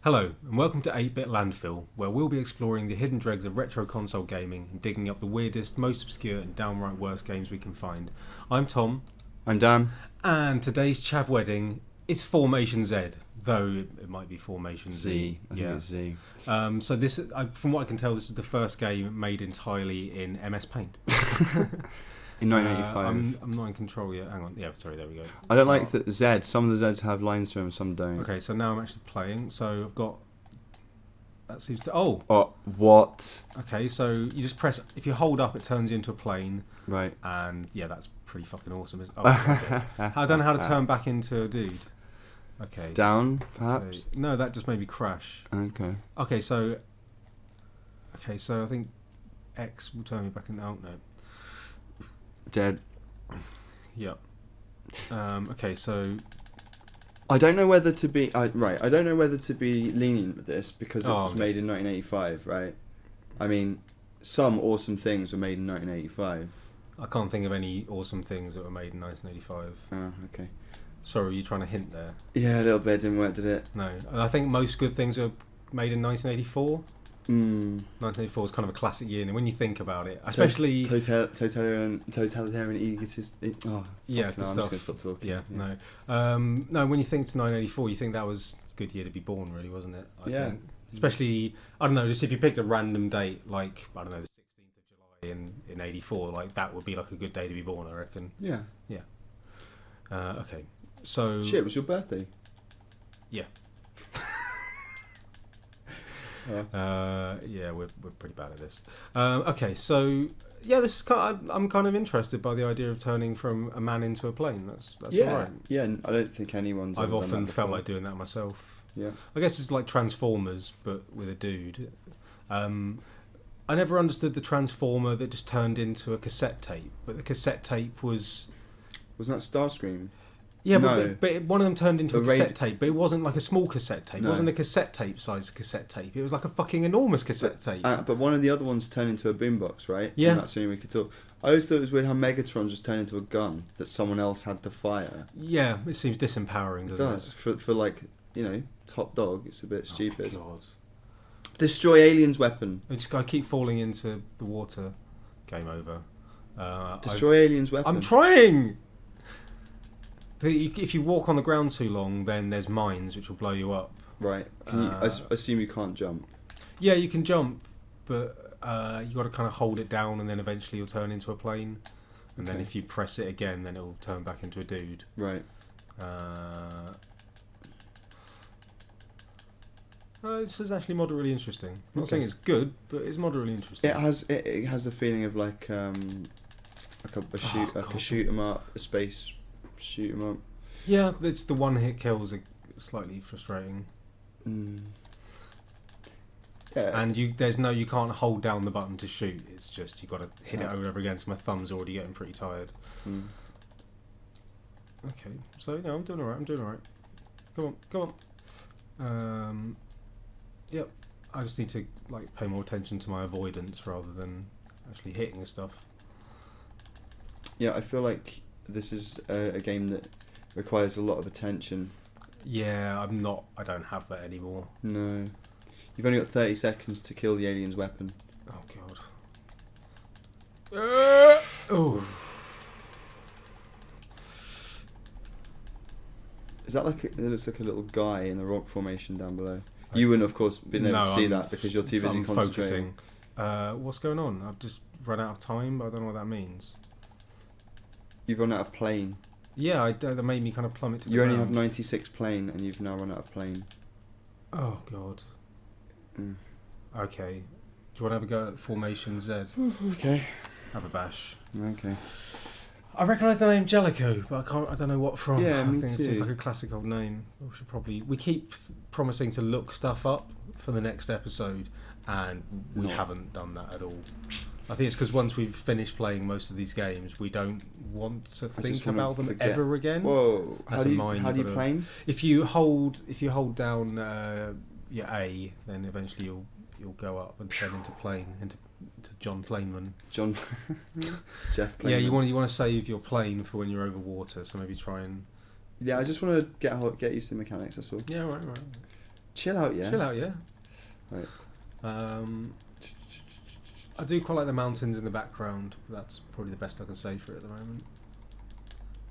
Hello, and welcome to 8-Bit Landfill, where we'll be exploring the hidden dregs of retro console gaming and digging up the weirdest, most obscure and downright worst games we can find. I'm Tom. I'm Dan. And today's chav wedding is Formation Z, though it might be Formation Z. I think it's Z. So this, from what I can tell, this is the first game made entirely in MS Paint. In 1985. I'm not in control yet. Hang on. Yeah, sorry, there we go. I don't like the Z. Some of the Zs have lines to them, some don't. Okay, so now I'm actually playing. So I've got... That seems to... Oh! What? Okay, so you just press... If you hold up, it turns you into a plane. Right. And, yeah, that's pretty fucking awesome. I don't know how to turn back into a dude. Okay. Down, perhaps? So, no, that just made me crash. Okay. Okay, so I think X will turn me back into... Oh, no. Dead. Yep. Okay, so... I don't know whether to be... I don't know whether to be lenient with this because it was okay. made in 1985, right? I mean, some awesome things were made in 1985. I can't think of any awesome things that were made in 1985. Oh, okay. Sorry, were you trying to hint there? Yeah, a little bit. Didn't work, did it? No. I think most good things were made in 1984. 1984 is kind of a classic year, and when you think about it, especially totalitarian egotist. Yeah, no, I'm stuff. just gonna stop talking. Yeah, no. No, when you think it's 1984, you think that was a good year to be born, really, wasn't it? I think. Especially, I don't know, just if you picked a random date, like I don't know, the 16th of July in 84, like that would be like a good day to be born, I reckon. Yeah. Yeah. Okay, so. Shit, it was your birthday. Yeah. Yeah, we're pretty bad at this. Okay, so yeah, this is I'm kind of interested by the idea of turning from a man into a plane. That's yeah, alright. Yeah. I don't think anyone's. I've ever done often that felt before. like doing that myself. Yeah. I guess it's like Transformers, but with a dude. I never understood the Transformer that just turned into a cassette tape, but the cassette tape was. Wasn't that Starscream? Yeah, No. but one of them turned into a cassette tape, but it wasn't like a small cassette tape. No. It wasn't a cassette tape size cassette tape. It was like a fucking enormous cassette tape. But one of the other ones turned into a boombox, right? Yeah. And that's the only way we could talk. I always thought it was weird how Megatron just turned into a gun that someone else had to fire. Yeah, it seems disempowering, doesn't it? It does. For like, top dog, it's a bit stupid. Oh, God. Destroy aliens weapon. I keep falling into the water. Game over. Destroy aliens weapon. I'm trying! If you walk on the ground too long, then there's mines which will blow you up. Right. I assume you can't jump. Yeah, you can jump, but you got to kind of hold it down, and then eventually you'll turn into a plane. And then if you press it again, then it'll turn back into a dude. Right. This is actually moderately interesting. I'm not saying it's good, but it's moderately interesting. It has the feeling of like a shoot 'em up, a space shoot 'em up. Yeah, it's the one hit kills are slightly frustrating. Yeah. And you can't hold down the button to shoot. It's just you got to hit it over and over again. So my thumb's already getting pretty tired. Okay, so I'm doing alright. Come on. Yep. I just need to pay more attention to my avoidance rather than actually hitting stuff. Yeah, I feel like this is a game that requires a lot of attention. Yeah, I don't have that anymore. No. You've only got 30 seconds to kill the alien's weapon. Oh, God. Oh. Is that it looks like a little guy in the rock formation down below. You wouldn't, of course, been able to see that because you're too busy concentrating. What's going on? I've just run out of time, but I don't know what that means. You've run out of plane. Yeah, that made me kind of plummet to the You only ground. have 96 plane, and you've now run out of plane. Oh, God. Okay. Do you want to have a go at Formation Z? Okay. Have a bash. Okay. I recognise the name Jellicoe, but I don't know what from. Yeah, I me think too. it seems like a classic old name. We keep promising to look stuff up for the next episode, and we haven't done that at all. I think it's because once we've finished playing most of these games, we don't want to think about them ever again. Whoa! How do you plane? If you hold down your A, then eventually you'll go up and turn into plane into John Planeman. Jeff Planeman. Yeah, you want to save your plane for when you're over water, so maybe try and. Yeah, I just want to get used to the mechanics. That's all. Yeah, right. Chill out, yeah. Chill out, yeah. Right. I do quite like the mountains in the background. That's probably the best I can say for it at the moment.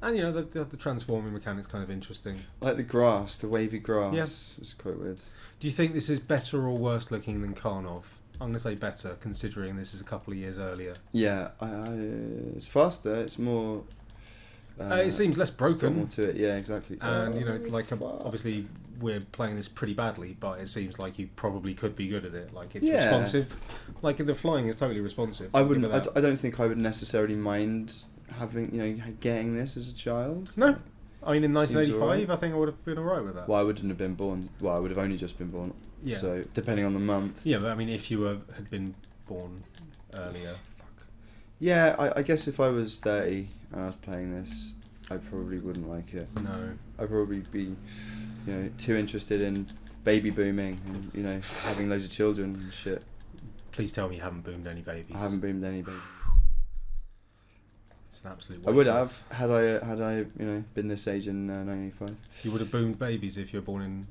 And you know, the transforming mechanic's kind of interesting. Like the grass, the wavy grass. Yeah. Was quite weird. Do you think this is better or worse looking than Karnov? I'm going to say better, considering this is a couple of years earlier. Yeah, it's faster. It's more. It seems less broken. It's got more to it. Yeah, exactly. And you know, it's like obviously we're playing this pretty badly, but it seems like you probably could be good at it. Like it's responsive. Like the flying is totally responsive. I wouldn't. I don't think I would necessarily mind having getting this as a child. No. I mean, in 1985, I think I would have been alright with that. Well, I wouldn't have been born. Well, I would have only just been born. Yeah. So, depending on the month. Yeah, but I mean, if you had been born earlier. Fuck. Yeah, I guess if I was 30 and I was playing this, I probably wouldn't like it. No. I'd probably be, too interested in baby booming and, having loads of children and shit. Please tell me you haven't boomed any babies. I haven't boomed any babies. It's an absolute. I would have had I been this age in 1985. You would have boomed babies if you were born in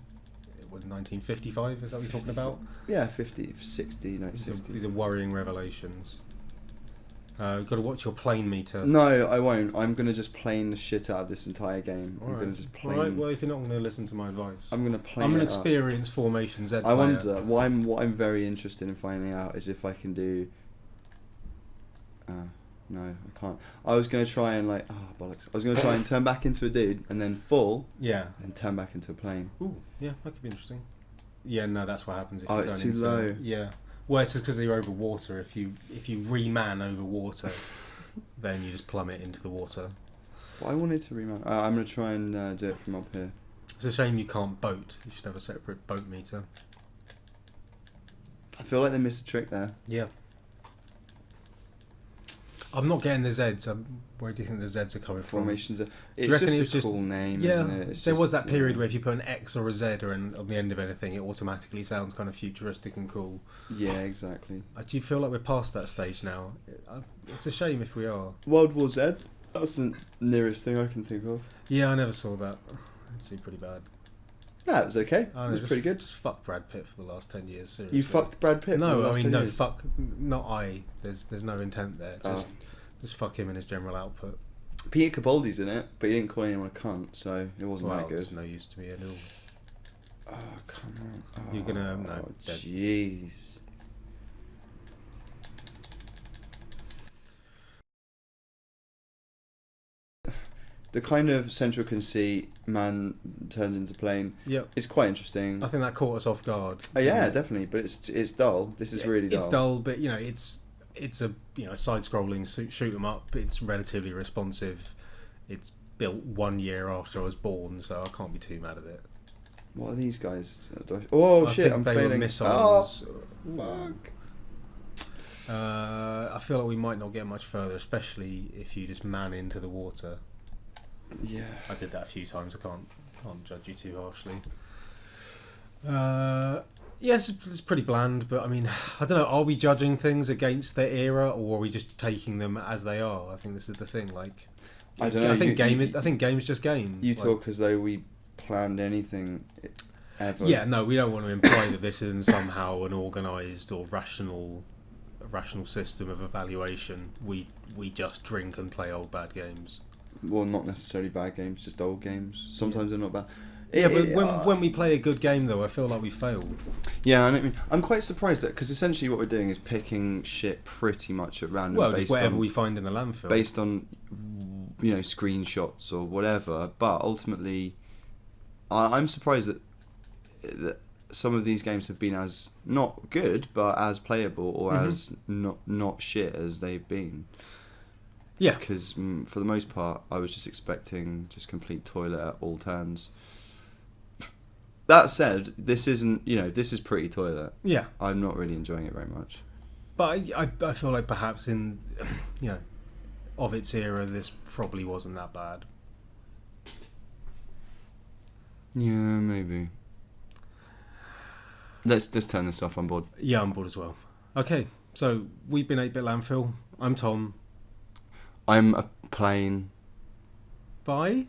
1955. Is that what you're talking about? Yeah, 50, 60, 1960. These are worrying revelations. Got to watch your plane meter. No, I won't. I'm gonna just plane the shit out of this entire game. I'm gonna just plane. Alright, well, if you're not gonna listen to my advice, I'm gonna plane. I'm an experienced Formation Z player. I wonder. What I'm very interested in finding out is if I can do. No, I can't. I was going to try and bollocks. I was going to try and turn back into a dude and then fall. Yeah. And turn back into a plane. Ooh, yeah, that could be interesting. Yeah, no, that's what happens if you it's too low. Yeah. Well, it's just because you're over water. If you reman over water, then you just plummet into the water. Well, I wanted to reman. I'm going to try and do it from up here. It's a shame you can't boat. You should have a separate boat meter. I feel like they missed a trick there. Yeah. I'm not getting the Zs. Where do you think the Zs are coming from? Formations. It's just a cool name, isn't it? There was that period where if you put an X or a Z or on the end of anything, it automatically sounds kind of futuristic and cool. Yeah, exactly. Do you feel like we're past that stage now? It's a shame if we are. World War Z? That's the nearest thing I can think of. Yeah, I never saw that. It seemed pretty bad. Yeah, it was okay. It was pretty good. Just fuck Brad Pitt for the last 10 years, seriously. You fucked Brad Pitt for the last 10 years? Fuck. Not I. There's no intent there. Just fuck him and his general output. Peter Capaldi's in it, but he didn't call anyone a cunt, so it wasn't that good. It's no use to me at all. Oh, come on. Oh, you're gonna... No. Jeez. The kind of central conceit man turns into plane is quite interesting. I think that caught us off guard. Oh, yeah, definitely, but it's dull. This is really dull. It's dull, but it's a side-scrolling shoot 'em up. It's relatively responsive. It's built 1 year after I was born, so I can't be too mad at it. What are these guys? Oh shit! I'm failing. Missiles. Oh, fuck. I feel like we might not get much further, especially if you just man into the water. Yeah. I did that a few times. I can't judge you too harshly. Yes, it's pretty bland, but I mean, I don't know. Are we judging things against their era, or are we just taking them as they are? I think this is the thing. Like, I don't know. I think game's just game. You talk as though we planned anything ever. Yeah, no, we don't want to imply that this isn't somehow an organised or rational system of evaluation. We just drink and play old bad games. Well, not necessarily bad games, just old games. Sometimes they're not bad. Yeah, but when we play a good game, though, I feel like we failed. Yeah, I mean, I'm quite surprised that because essentially what we're doing is picking shit pretty much at random. Well, just whatever we find in the landfill, based on screenshots or whatever. But ultimately, I'm surprised that some of these games have been as not good, but as playable or as not shit as they've been. Yeah, because for the most part, I was just expecting just complete toilet at all turns. That said, this isn't, this is pretty toilet. Yeah. I'm not really enjoying it very much. But I feel like perhaps in, of its era, this probably wasn't that bad. Yeah, maybe. Let's turn this off. I'm bored. Yeah, I'm bored as well. Okay, so we've been 8-Bit Landfill. I'm Tom. I'm a plane. Bye.